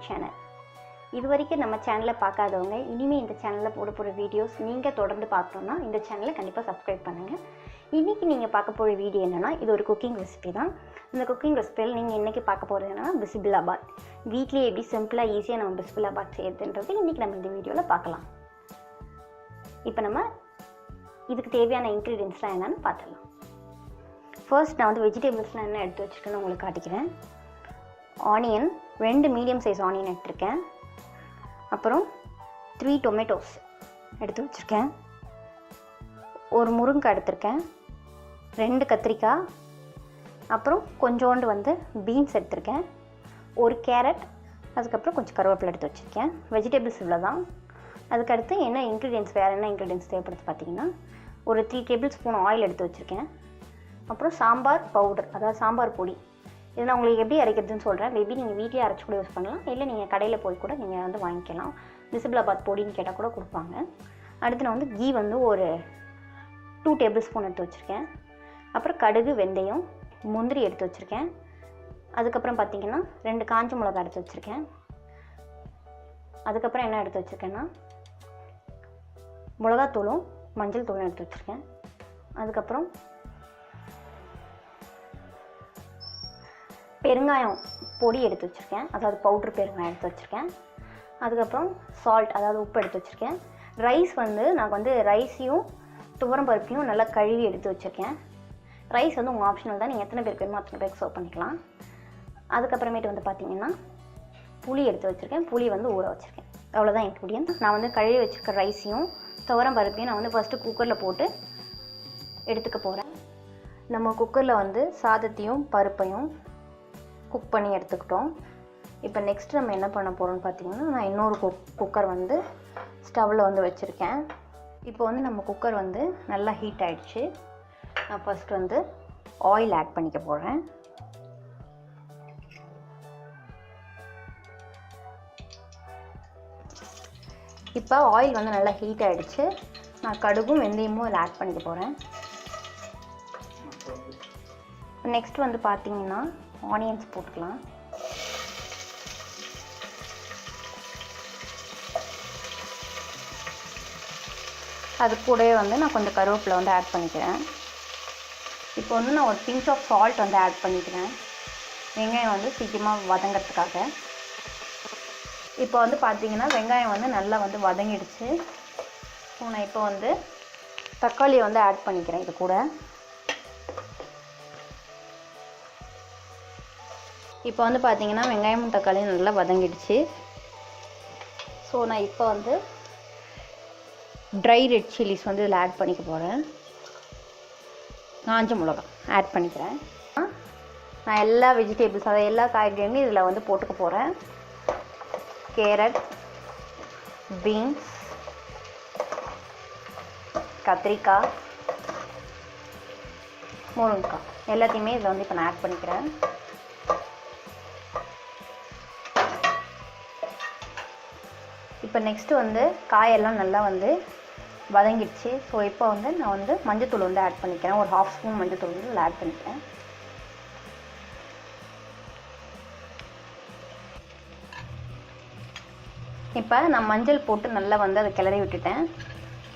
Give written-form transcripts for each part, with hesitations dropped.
Channel. இதுவரைக்கும் நம்ம சேனலை பார்க்காதவங்க இனிமேல் இந்த சேனலில் போட வீடியோஸ் நீங்கள் தொடர்ந்து பார்த்தோன்னா இந்த சேனலை கண்டிப்பாக சப்ஸ்கிரைப் பண்ணுங்கள். இன்றைக்கி நீங்கள் பார்க்க போகிற வீடியோ என்னென்னா, இது ஒரு குக்கிங் ரெசிபி தான். இந்த குக்கிங் ரெசிபியில் நீங்கள் இன்றைக்கி பார்க்க போகிறது என்னென்னா பிசிபிலாபாத். வீட்லேயே எப்படி சிம்பிளாக ஈஸியாக நம்ம பிசிபிலாபாத் செய்யறதுன்றது இன்றைக்கி நம்ம இந்த வீடியோவில் பார்க்கலாம். இப்போ நம்ம இதுக்கு தேவையான இன்க்ரீடியன்ஸ்லாம் என்னென்னு பார்த்துடலாம். ஃபர்ஸ்ட் நான் வந்து வெஜிடபிள்ஸ்லாம் என்ன எடுத்து வச்சுருக்கேன்னு உங்களுக்கு காட்டிக்கிறேன். ஆனியன் 2 மீடியம் சைஸ் ஆனியன் எடுத்திருக்கேன். அப்புறம் 3 டொமேட்டோஸ் எடுத்து வச்சுருக்கேன். ஒரு முருங்கைக்காய் எடுத்திருக்கேன். 2 கத்திரிக்காய், அப்புறம் கொஞ்சோண்டு வந்து பீன்ஸ் எடுத்திருக்கேன். ஒரு கேரட், அதுக்கப்புறம் கொஞ்சம் கருவேப்பிலை எடுத்து வச்சுருக்கேன். வெஜிடபிள்ஸ் இவ்வளோ தான். அதுக்கடுத்து என்ன இன்க்ரீடியன்ஸ், வேறு என்ன இன்க்ரீடியன்ஸ் தேவைப்படுது பார்த்தீங்கன்னா, ஒரு 3 டேபிள் ஸ்பூன் ஆயில் எடுத்து வச்சுருக்கேன். அப்புறம் சாம்பார் பவுடர், அதாவது சாம்பார் பொடி. இது நான் உங்களுக்கு எப்படி அரைக்கிறதுன்னு சொல்கிறேன். மேபி நீங்கள் வீட்டிலே அரைச்சி கூட யூஸ் பண்ணலாம், இல்லை நீங்கள் கடையில் போய் கூட நீங்கள் வந்து வாங்கிக்கலாம். பிசிபிலாபாத் பொடின்னு கேட்டால் கூட கொடுப்பாங்க. அடுத்து நான் வந்து கீ வந்து ஒரு 2 டேபிள் ஸ்பூன் எடுத்து வச்சுருக்கேன். அப்புறம் கடுகு, வெந்தயம், முந்திரி எடுத்து வச்சுருக்கேன். அதுக்கப்புறம் பார்த்திங்கன்னா 2 காஞ்ச மிளகாய் எடுத்து வச்சுருக்கேன். அதுக்கப்புறம் என்ன எடுத்து வச்சுருக்கேன்னா, மிளகாத்தூளும் மஞ்சள் தூளும் எடுத்து வச்சுருக்கேன். அதுக்கப்புறம் பெருங்காயம் பொடி எடுத்து வச்சுருக்கேன், அதாவது பவுட்ரு பெருங்காயம் எடுத்து வச்சுருக்கேன். அதுக்கப்புறம் சால்ட், அதாவது உப்பு எடுத்து வச்சுருக்கேன். ரைஸ் வந்து நான் வந்து ரைஸையும் துவரம் பருப்பையும் நல்லா கழுவி எடுத்து வச்சுருக்கேன். ரைஸ் வந்து உங்கள் ஆப்ஷனல் தான், நீங்கள் எத்தனை பேருக்கு வேணுமோ அத்தனை பேருக்கு சர்வ் பண்ணிக்கலாம். அதுக்கப்புறமேட்டு வந்து பார்த்திங்கன்னா புளி எடுத்து வச்சுருக்கேன். புளி வந்து ஊற வச்சுருக்கேன். அவ்வளோதான் இன்க்ரீடியன்ட். நான் வந்து கழுவி வச்சுருக்க ரைஸையும் துவரம் பருப்பையும் நான் வந்து ஃபஸ்ட்டு குக்கரில் போட்டு எடுத்துக்க போகிறேன். நம்ம குக்கரில் வந்து சாதத்தையும் பருப்பையும் குக் பண்ணி எடுத்துக்கிட்டோம். இப்போ நெக்ஸ்ட் நம்ம என்ன பண்ண போகிறோம்னு பார்த்திங்கன்னா, நான் இன்னொரு குக்கர் வந்து ஸ்டவ்வில் வந்து வச்சுருக்கேன். இப்போ வந்து நம்ம குக்கர் வந்து நல்லா ஹீட் ஆகிடுச்சு. நான் ஃபஸ்ட் வந்து ஆயில் ஆட் பண்ணிக்க போகிறேன். இப்போ ஆயில் வந்து நல்லா ஹீட் ஆகிடுச்சு. நான் கடுகும் வெந்தயமும் இதில் ஆட் பண்ணிக்க போகிறேன். நெக்ஸ்ட் வந்து பார்த்திங்கன்னா ஆனியன்ஸ் போட்டுக்கலாம். அது கூடவே வந்து நான் கொஞ்சம் கருவேப்பிலை வந்து ஆட் பண்ணிக்கிறேன். இப்போ வந்து நான் ஒரு பிஞ்ச் ஆஃப் சால்ட் வந்து ஆட் பண்ணிக்கிறேன், வெங்காயம் வந்து சீக்கிரமாக வதங்கிறதுக்காக. இப்போ வந்து பார்த்திங்கன்னா வெங்காயம் வந்து நல்லா வந்து வதங்கிடுச்சு. ஸோ நான் இப்போ வந்து தக்காளியை வந்து ஆட் பண்ணிக்கிறேன் இது கூட. இப்போ வந்து பார்த்திங்கன்னா வெங்காயமும் தக்காளியும் நல்லா வதங்கிடுச்சு. ஸோ நான் இப்போ வந்து ட்ரை ரெட் சில்லிஸ் வந்து இதில் ஆட் பண்ணிக்க போகிறேன். காஞ்ச மிளகா ஆட் பண்ணிக்கிறேன். நான் எல்லா வெஜிடபிள்ஸ், அதாவது எல்லா காய்கறியும் இதில் வந்து போட்டுக்க போகிறேன். கேரட், பீன்ஸ், கத்திரிக்காய், முருங்கைக்காய் எல்லாத்தையுமே இதில் வந்து இப்போ நான் ஆட் பண்ணிக்கிறேன். இப்போ நெக்ஸ்ட்டு வந்து காயெல்லாம் நல்லா வந்து வதங்கிடுச்சு. ஸோ இப்போ வந்து நான் வந்து மஞ்சத்தூள் வந்து ஆட் பண்ணிக்கிறேன். ஒரு 1/2 ஸ்பூன் மஞ்சத்தூள் வந்து இதில் ஆட் பண்ணிக்கிறேன். இப்போ நான் மஞ்சள் போட்டு நல்லா வந்து அதை கிளறி விட்டுட்டேன்.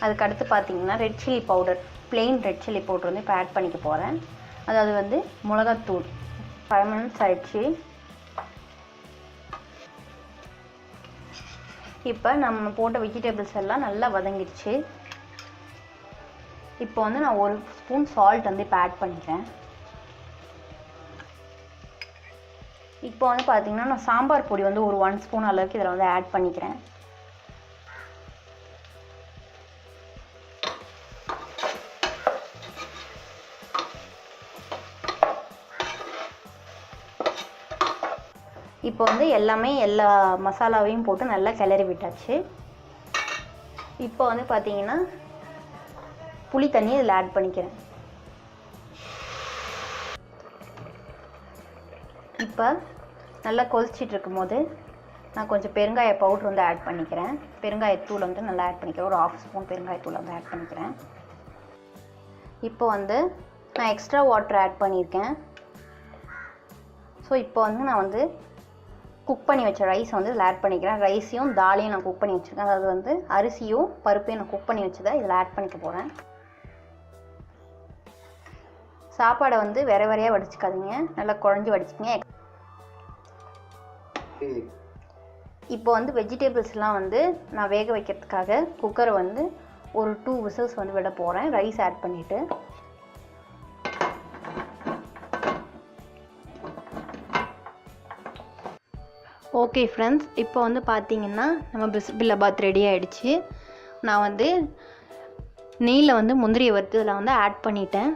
அதுக்கு அடுத்து பார்த்திங்கன்னா red chilli powder, plain red chilli powder வந்து இப்போ ஆட் பண்ணிக்க போகிறேன். அதாவது வந்து மிளகாத்தூள். 5 மினிட்ஸ் ஆயிடுச்சு. இப்போ நம்ம போட்ட வெஜிடபிள்ஸ் எல்லாம் நல்லா வதங்கிடுச்சு. இப்போ வந்து நான் 1 ஸ்பூன் சால்ட் வந்து இப்போ ஆட் பண்ணிக்கிறேன். இப்போ வந்து பார்த்திங்கன்னா நான் சாம்பார் பொடி வந்து ஒரு 1 ஸ்பூன் அளவுக்கு இதில் வந்து ஆட் பண்ணிக்கிறேன். இப்போ வந்து எல்லா மசாலாவையும் போட்டு நல்லா கிளறி விட்டாச்சு. இப்போ வந்து பார்த்திங்கன்னா புளி தண்ணி இதில் ஆட் பண்ணிக்கிறேன். இப்போ நல்லா கொதிச்சிட்டு இருக்கும்போது நான் கொஞ்சம் பெருங்காய பவுட்ரு வந்து ஆட் பண்ணிக்கிறேன். பெருங்காயத்தூள் வந்து நல்லா ஆட் பண்ணிக்கிறேன். ஒரு 1/2 ஸ்பூன் பெருங்காயத்தூள் வந்து ஆட் பண்ணிக்கிறேன். இப்போ வந்து நான் எக்ஸ்ட்ரா வாட்டர் ஆட் பண்ணியிருக்கேன். ஸோ இப்போ வந்து நான் வந்து குக் பண்ணி வச்ச ரைஸ் வந்து இதில் ஆட் பண்ணிக்கிறேன். ரைஸையும் தாலையும் நான் குக் பண்ணி வச்சுருக்கேன். அதாவது வந்து அரிசியும் பருப்பையும் நான் குக் பண்ணி வச்சதை இதில் ஆட் பண்ணிக்க போகிறேன். சாப்பாடை வந்து வேற வேறையாக வடிச்சுக்காதீங்க, நல்லா குழஞ்சி வடிச்சுக்கங்க. இப்போ வந்து வெஜிடபிள்ஸ்லாம் வந்து நான் வேக வைக்கிறதுக்காக குக்கரை வந்து ஒரு 2 விசில்ஸ் வந்து விட போகிறேன். ரைஸ் ஆட் பண்ணிவிட்டு ஓகே ஃப்ரெண்ட்ஸ், இப்போ வந்து பார்த்திங்கன்னா நம்ம பிசிபிலாபாத் ரெடி ஆகிடுச்சு. நான் வந்து நெய்யில் வந்து முந்திரியை வறுத்து இதில் வந்து ஆட் பண்ணிட்டேன்.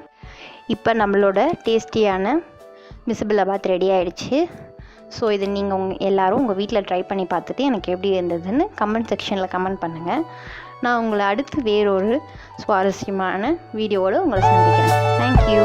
இப்போ நம்மளோட டேஸ்டியான பிசிபிலாபாத் ரெடி ஆகிடுச்சு. ஸோ இது நீங்கள் எல்லோரும் உங்கள் வீட்டில் ட்ரை பண்ணி பார்த்துட்டு எனக்கு எப்படி இருந்ததுன்னு கமெண்ட் செக்ஷனில் கமெண்ட் பண்ணுங்கள். நான் உங்களை அடுத்து வேறொரு சுவாரஸ்யமான வீடியோவோடு உங்களை சந்திக்கிறேன். தேங்க்யூ.